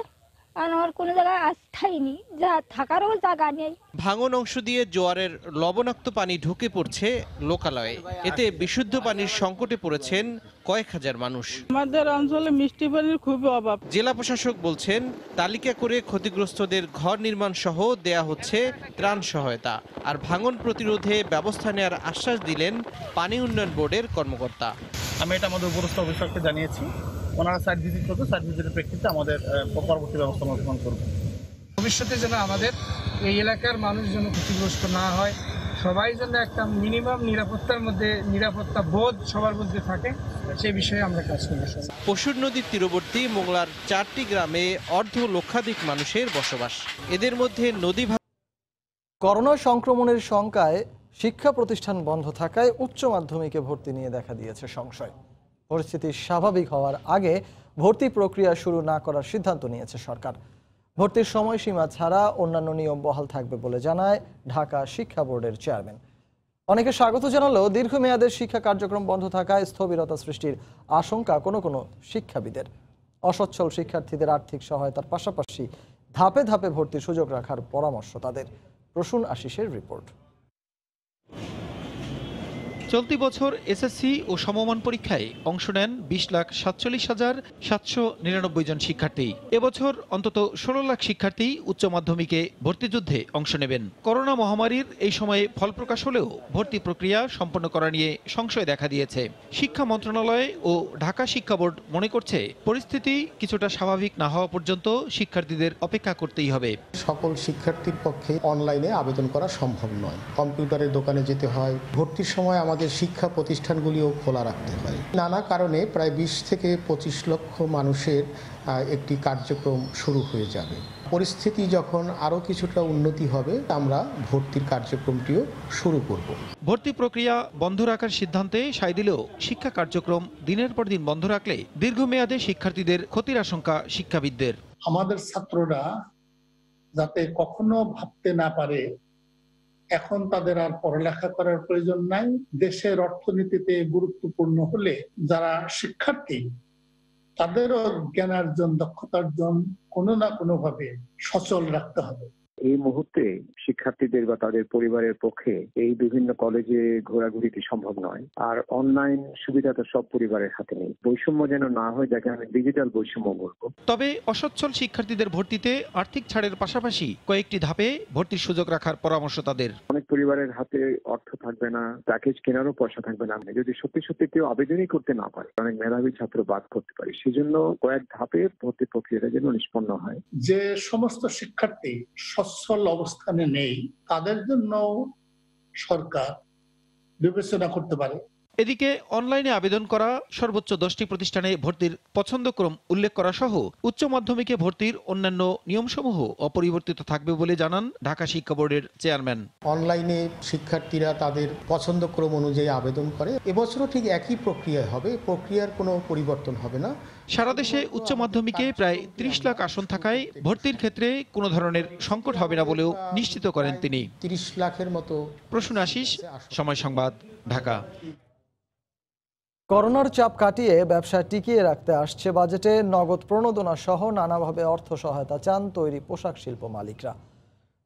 আমার কোনো জায়গায় আস্থাইনি, যা থাকারও জায়গা নেই। ভাঙন অংশ দিয়ে জোয়ারের লবণাক্ত পানি ঢুকে পড়ছে লোকালয়ে। এতে বিশুদ্ধ পানির সংকটে পড়েছেন কয়েক হাজার মানুষ। আমাদের অঞ্চলে মিষ্টি পানির খুবই অভাব। জেলা প্রশাসক বলছেন, তালিকা করে ক্ষতিগ্রস্তদের ঘর নির্মাণ সহ দেয়া হচ্ছে ত্রাণ সহায়তা। আর ভাঙন প্রতিরোধে ব্যবস্থা নেওয়ার আশ্বাস দিলেন পানি উন্নয়ন বোর্ডের কর্মকর্তা। আমি এটা আমাদের উপরস্থ অফিসারকে জানিয়েছি, ওনারা সাইট ভিজিট করবে, সাইট ভিজিটের প্রেক্ষিতে আমাদের পরবর্তী ব্যবস্থা গ্রহণ করবে। ভবিষ্যতে যেন আমাদের এই এলাকার মানুষ যেন ক্ষতিগ্রস্ত না হয়, সবাই যেন একটা মিনিমাম নিরাপত্তার মধ্যে, নিরাপত্তা বোধ সবার মধ্যে থাকে, সেই বিষয়ে আমরা কাজ করব। পশুর নদীর তীরবর্তী মোংলার 4টি গ্রামে অর্ধ লক্ষাধিক মানুষের বসবাস। এদের মধ্যে নদী করোনা সংক্রমণের শঙ্কায় শিক্ষা প্রতিষ্ঠান বন্ধ থাকায় উচ্চ মাধ্যমিকে ভর্তি নিয়ে দেখা দিয়েছে সংশয়। পরিস্থিতি স্বাভাবিক হওয়ার আগে ভর্তি প্রক্রিয়া শুরু না করার সিদ্ধান্ত নিয়েছে সরকার। ভর্তির সময়সীমা ছাড়া অন্যান্য নিয়ম বহাল থাকবে বলে জানায় ঢাকা শিক্ষা বোর্ডের চেয়ারম্যান। অনেকে স্বাগত জানালেও দীর্ঘমেয়াদের শিক্ষা কার্যক্রম বন্ধ থাকায় স্থবিরতা সৃষ্টির আশঙ্কা কোনো শিক্ষাবিদের। অসচ্ছল শিক্ষার্থীদের আর্থিক সহায়তার পাশাপাশি ধাপে ধাপে ভর্তির সুযোগ রাখার পরামর্শ তাদের। প্রসূন আশিসের রিপোর্ট। চলতি বছর এসএসসি ও সমমান পরীক্ষায় অংশ নেন 20,47,799 জন শিক্ষার্থী। এবছর অন্তত 16 লাখ শিক্ষার্থী উচ্চ মাধ্যমিকে ভর্তিযুদ্ধে অংশ নেবেন। করোনা মহামারীর এই সময়ে ফল প্রকাশ হলেও ভর্তি প্রক্রিয়া সম্পন্ন করা নিয়ে সংশয় দেখা দিয়েছে। শিক্ষা মন্ত্রণালয় ও ঢাকা শিক্ষা বোর্ড মনে করছে পরিস্থিতি কিছুটা স্বাভাবিক না হওয়া পর্যন্ত শিক্ষার্থীদের অপেক্ষা করতেই হবে। সকল শিক্ষার্থীর পক্ষে অনলাইনে আবেদন করা সম্ভব নয়। কম্পিউটারের দোকানে যেতে হয়। ভর্তির সময় আমাদের শিক্ষা প্রতিষ্ঠানগুলিও খোলা রাখতে হয়। নানা কারণে প্রায় 20 থেকে 25 লক্ষ মানুষের একটি কার্যক্রম শুরু হয়ে যাবে। পরিস্থিতি যখন আরও কিছুটা উন্নতি হবে আমরা ভর্তির কার্যক্রমটিও শুরু করব। ভর্তি প্রক্রিয়া বন্ধ রাখার সিদ্ধান্তে সায় দিলেও শিক্ষা কার্যক্রম দিনের পর দিন বন্ধ রাখলে দীর্ঘমেয়াদে শিক্ষার্থীদের ক্ষতির আশঙ্কা শিক্ষাবিদদের। আমাদের ছাত্ররা যাতে কখনো ভাবতে না পারে এখন তাদের আর পড়ালেখা করার প্রয়োজন নাই, দেশের অর্থনীতিতে গুরুত্বপূর্ণ হলে যারা শিক্ষার্থী তাদেরও জ্ঞানার্জন দক্ষতার্জন কোনো না কোনোভাবে সচল রাখতে হবে। এই মুহূর্তে শিক্ষার্থীদের বা তাদের পরিবারের পক্ষে এই বিভিন্ন কলেজে ঘোরাঘুরিটি সম্ভব নয়। আর অনলাইন সুবিধা তো সব পরিবারের হাতে নেই। বৈষম্য যেন না হয়, যাকে আমি ডিজিটাল বৈষম্য বলবো। তবে অসচ্ছল শিক্ষার্থীদের ভর্তিতে আর্থিক ছাড়ের পাশাপাশি কয়েকটি ধাপে ভর্তির সুযোগ রাখার পরামর্শ তাদের। অনেক পরিবারের হাতে অর্থ থাকবে না, প্যাকেজ কেনারও পয়সা থাকবে না। যদি সত্যি সত্যি কেউ আবেদনই করতে না পারে, অনেক মেধাবী ছাত্র বাদ করতে পারে। সেজন্য কয়েক ধাপে ভর্তি প্রক্রিয়াটা যেন নিষ্পন্ন হয়। যে সমস্ত শিক্ষার্থী সচ্ছল অবস্থানে নেই তাদের জন্য সরকার বিবেচনা করতে পারে। এদিকে অনলাইনে আবেদন করা সর্বোচ্চ 10টি প্রতিষ্ঠানে ভর্তির পছন্দক্রম উল্লেখ করা সহ উচ্চ মাধ্যমিকে ভর্তির অন্যান্য নিয়মসমূহ অপরিবর্তিত থাকবে বলে জানান ঢাকা শিক্ষা বোর্ডের চেয়ারম্যান। অনলাইনে শিক্ষার্থীরা তাদের পছন্দক্রম অনুযায়ী আবেদন করে। এবছরও ঠিক একই প্রক্রিয়া হবে, প্রক্রিয়ার কোনো পরিবর্তন হবে না। সারা দেশে উচ্চ মাধ্যমিকে প্রায় 30 লাখ আসন থাকায় ভর্তির ক্ষেত্রে কোনো ধরনের সংকট হবে না বলেও নিশ্চিত করেন তিনি। 30 লাখের মতো। প্রসূন আশিস, সময় সংবাদ, ঢাকা। করোনার চাপ কাটিয়ে ব্যবসা টিকিয়ে রাখতে আসছে বাজেটে নগদ প্রণোদনা সহ নানাভাবে অর্থ সহায়তা চান তৈরি পোশাক শিল্প মালিকরা।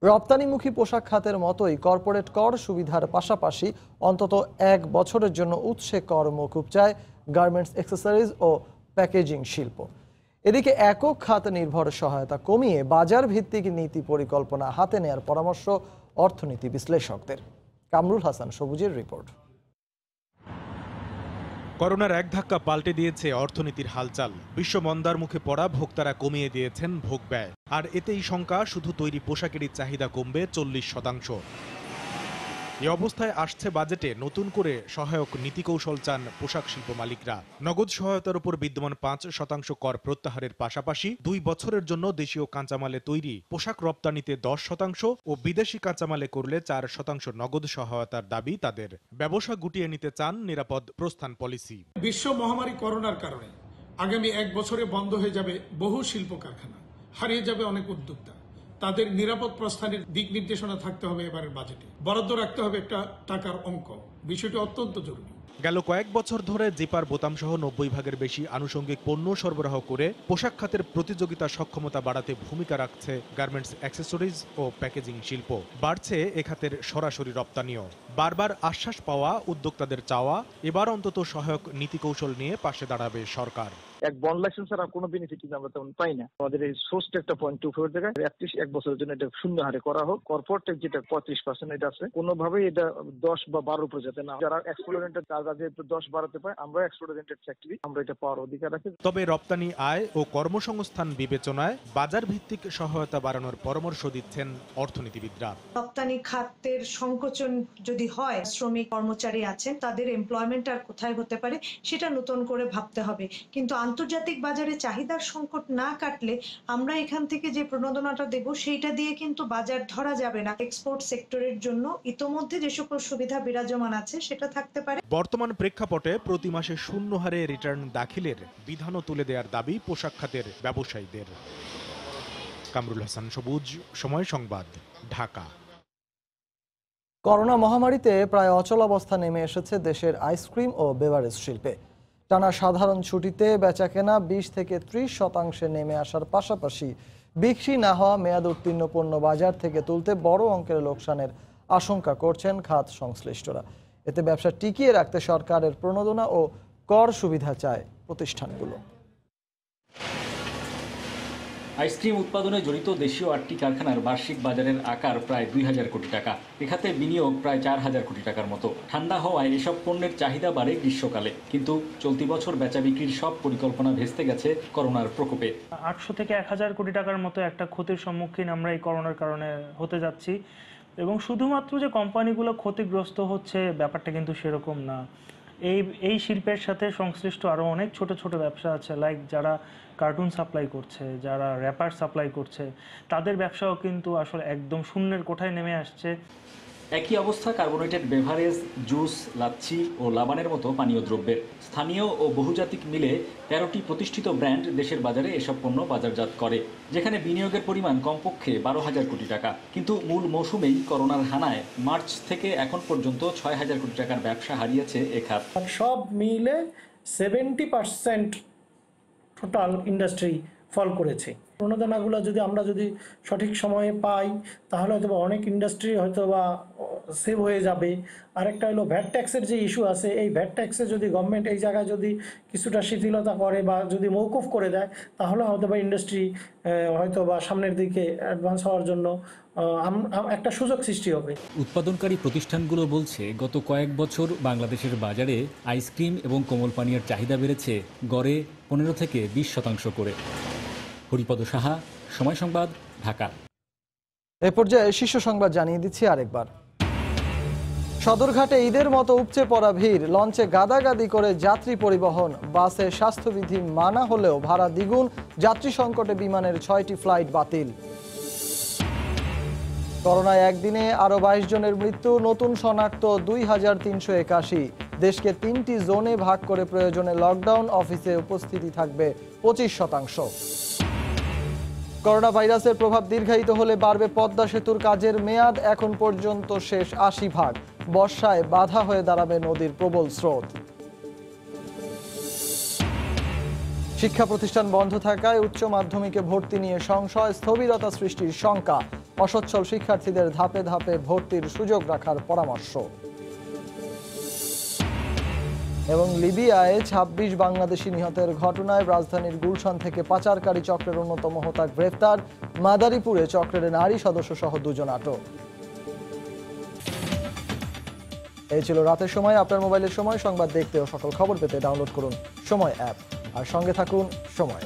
রপ্তানিমুখী পোশাক খাতের মতোই কর্পোরেট কর সুবিধার পাশাপাশি অন্তত 1 বছরের জন্য উৎসে কর মকুব চায় গার্মেন্টস, অ্যাক্সেসরিজ ও প্যাকেজিং শিল্প। এদিকে একক খাত নির্ভর সহায়তা কমিয়ে বাজার ভিত্তিক নীতি পরিকল্পনা হাতে নেয়ার পরামর্শ অর্থনীতি বিশ্লেষকদের। কামরুল হাসান সবুজের রিপোর্ট। করোনার এক ধাক্কা পাল্টে দিয়েছে অর্থনীতির হালচাল। বিশ্ব মন্দার মুখে পড়া ভোক্তারা কমিয়ে দিয়েছেন ভোগ ব্যয়, আর এতেই শঙ্কা শুধু তৈরি পোশাকেরই চাহিদা কমবে 40%। এই অবস্থায় আসছে বাজেটে নতুন করে সহায়ক নীতিকৌশল চান পোশাক শিল্প মালিকরা। নগদ সহায়তার উপর বিদ্যমান 5% কর প্রত্যাহারের পাশাপাশি 2 বছরের জন্য দেশীয় কাঁচামালে তৈরি পোশাক রপ্তানিতে 10% ও বিদেশি কাঁচামালে করলে 4% নগদ সহায়তার দাবি তাদের। ব্যবসা গুটিয়ে নিতে চান নিরাপদ প্রস্থান পলিসি। বিশ্ব মহামারী করোনার কারণে আগামী 1 বছরে বন্ধ হয়ে যাবে বহু শিল্প কারখানা, হারিয়ে যাবে অনেক উদ্যোক্তা। তাদের নিরাপদ প্রস্থানের দিক নির্দেশনা থাকতে হবে এবারের বাজেটে। বরাদ্দ রাখতে হবে একটা টাকার অঙ্ক, বিষয়টি অত্যন্ত জরুরি। গেল কয়েক বছর ধরে জিপার বোতাম সহ 90 ভাগের বেশি আনুষঙ্গিক পণ্য সরবরাহ করে পোশাক খাতের প্রতিযোগিতা সক্ষমতা বাড়াতে ভূমিকা রাখছে গার্মেন্টস, অ্যাক্সেসরিজ ও প্যাকেজিং শিল্প। বাড়ছে এ খাতের সরাসরি রপ্তানিও। বারবার আশ্বাস পাওয়া উদ্যোক্তাদের চাওয়া, এবার অন্তত সহায়ক নীতিকৌশল নিয়ে পাশে দাঁড়াবে সরকার। এক বন্ড লাইসেন্স ছাড়া কোনো বেনিফিট আমরা তেমন পাই না। আমাদের এই সোর্সটা একটা 0.24 জায়গায় 1 বছরের জন্য এটা শূন্য হারে করা হোক। কর্পোরেট ট্যাক্স যেটা 35% এটা আছে, কোনোভাবেই এটা 10 বা 12 উপরে যাতে না। যারা এক্সপোর্ট ওরিয়েন্টেড তারা যেহেতু 10-12তে পায়, আমরা এক্সপোর্ট ওরিয়েন্টেড ফ্যাক্টরি, আমরা এটা পাওয়ার অধিকার রাখি। তবে রপ্তানি আয় ও কর্মসংস্থান বিবেচনায় বাজার ভিত্তিক সহায়তা বাড়ানোর পরামর্শ দিচ্ছেন অর্থনীতিবিদরা। রপ্তানি খাতের সংকোচন যদি হয়, শ্রমিক কর্মচারী আছেন তাদের এমপ্লয়মেন্ট আর কোথায় হতে পারে সেটা নতুন করে ভাবতে হবে। কিন্তু আন্তর্জাতিক বাজারে চাহিদার সংকট না কাটলে আমরা এখান থেকে যে প্রণোদনাটা দেব সেইটা দিয়ে কিন্তু বাজার ধরা যাবে না। এক্সপোর্ট সেক্টরের জন্য ইতোমধ্যে যে সকল সুবিধা বিরাজমান আছে সেটা থাকতে পারে। বর্তমান প্রেক্ষাপটে প্রতি মাসে শূন্য হারে রিটার্ন দাখিলের বিধানও তুলে দেওয়ার দাবি পোশাক খাতের ব্যবসায়ীদের। কামরুল হাসান সবুজ, সময় সংবাদ, ঢাকা। করোনা মহামারীতে প্রায় অচলাবস্থা নেমে এসেছে দেশের আইসক্রিম ও বেভারেজ শিল্পে। টানা সাধারণ ছুটিতে বেচাকেনা 20 থেকে 30% নেমে আসার পাশাপাশি বিক্রি না হওয়া মেয়াদ উত্তীর্ণ পণ্য বাজার থেকে তুলতে বড় অঙ্কের লোকসানের আশঙ্কা করছেন খাত সংশ্লিষ্টরা। এতে ব্যবসা টিকিয়ে রাখতে সরকারের প্রণোদনা ও কর সুবিধা চায় প্রতিষ্ঠানগুলো। আইসক্রিম উৎপাদনে জড়িত দেশীয় 8টি কারখানার বার্ষিক বাজারের আকার প্রায় 2000 কোটি টাকা। এখাতে বিনিয়োগ প্রায় 4000 কোটি টাকার মতো। ঠান্ডা হওয়ায় এসব পণ্যের চাহিদা বাড়ে গ্রীষ্মকালে, কিন্তু চলতি বছর বেচা বিক্রির সব পরিকল্পনা ভেস্তে গেছে করোনার প্রকোপে। 800 থেকে 1000 কোটি টাকার মতো একটা ক্ষতির সম্মুখীন আমরা এই করোনার কারণে হতে যাচ্ছি। এবং শুধুমাত্র যে কোম্পানিগুলো ক্ষতিগ্রস্ত হচ্ছে ব্যাপারটা কিন্তু সেরকম না। এই শিল্পের সাথে সংশ্লিষ্ট আরও অনেক ছোট ছোট ব্যবসা আছে, লাইক যারা কার্টুন সাপ্লাই করছে, যারা র্যাপার সাপ্লাই করছে, তাদের ব্যবসাও কিন্তু আসলে একদম শূন্যের কোঠায় নেমে আসছে। একই অবস্থা কার্বোনেটেড বেভারেজ, জুস, লাচ্ছি ও লাবানের মতো পানীয় দ্রব্যের। স্থানীয় ও বহুজাতিক মিলে 13টি প্রতিষ্ঠিত ব্র্যান্ড দেশের বাজারে এসব পণ্য বাজারজাত করে, যেখানে বিনিয়োগের পরিমাণ কমপক্ষে 12,000 কোটি টাকা। কিন্তু মূল মৌসুমেই করোনার হানায় মার্চ থেকে এখন পর্যন্ত 6,000 কোটি টাকার ব্যবসা হারিয়েছে এ খাত। সব মিলে 70% টোটাল ইন্ডাস্ট্রি ফল করেছে। প্রণোদনাগুলো আমরা যদি সঠিক সময়ে পাই তাহলে হয়তো অনেক ইন্ডাস্ট্রি হয়তো বা সেভ হয়ে যাবে। আরেকটা হলো ভ্যাট ট্যাক্সের যে ইস্যু আছে, এই ভ্যাট ট্যাক্সে যদি গভর্নমেন্ট এই জায়গায় যদি কিছুটা শিথিলতা করে বা যদি মৌকুফ করে দেয় তাহলে হয়তো বা ইন্ডাস্ট্রি হয়তো বা সামনের দিকে অ্যাডভান্স হওয়ার জন্য একটা সুযোগ সৃষ্টি হবে। উৎপাদনকারী প্রতিষ্ঠানগুলো বলছে গত কয়েক বছর বাংলাদেশের বাজারে আইসক্রিম এবং কোমল পানীয়ের চাহিদা বেড়েছে গড়ে 15 থেকে 20% করে। হরিপদ সাহা, সময় সংবাদ, ঢাকা। এ পর্যায়ে শীর্ষ সংবাদ জানিয়ে দিচ্ছি আরেকবার। সদরঘাটে ঈদের মতো উপচে পড়া ভিড়, লঞ্চে গাদাগাদি করে যাত্রী পরিবহন, বাসে স্বাস্থ্যবিধি মানা হলেও ভাড়া দ্বিগুণ, যাত্রী সংকটে বিমানের 6টি ফ্লাইট বাতিল। করোনায় একদিনে আরো 22 জনের মৃত্যু, নতুন শনাক্ত 2381। দেশকে 3টি জোনে ভাগ করে প্রয়োজনে লকডাউন, অফিসে উপস্থিতি থাকবে 25%। করোনা ভাইরাসের প্রভাব দীর্ঘায়িত হলে বাড়বে পদ্মা সেতুর কাজের মেয়াদ, এখন পর্যন্ত শেষ 80%। বর্ষায় বাধা হয়ে দাঁড়াবে নদীর প্রবল স্রোত। শিক্ষা প্রতিষ্ঠান বন্ধ থাকায় উচ্চ মাধ্যমিকে ভর্তি নিয়ে সংশয়, স্থবিরতা সৃষ্টির শঙ্কা। অসচ্ছল শিক্ষার্থীদের ধাপে ধাপে ভর্তির সুযোগ রাখার পরামর্শ। এবং লিবিয়ায় 26 বাংলাদেশি নিহতের ঘটনায় রাজধানীর গুলশান থেকে পাচারকারী চক্রের অন্যতম হোতা গ্রেফতার, মাদারীপুরে চক্রের নারী সদস্য সহ 2 জন আটক। এই ছিল রাতের সময়। আপনার মোবাইলের সময় সংবাদ দেখতে ও সকল খবর পেতে ডাউনলোড করুন সময় অ্যাপ, আর সঙ্গে থাকুন সময়।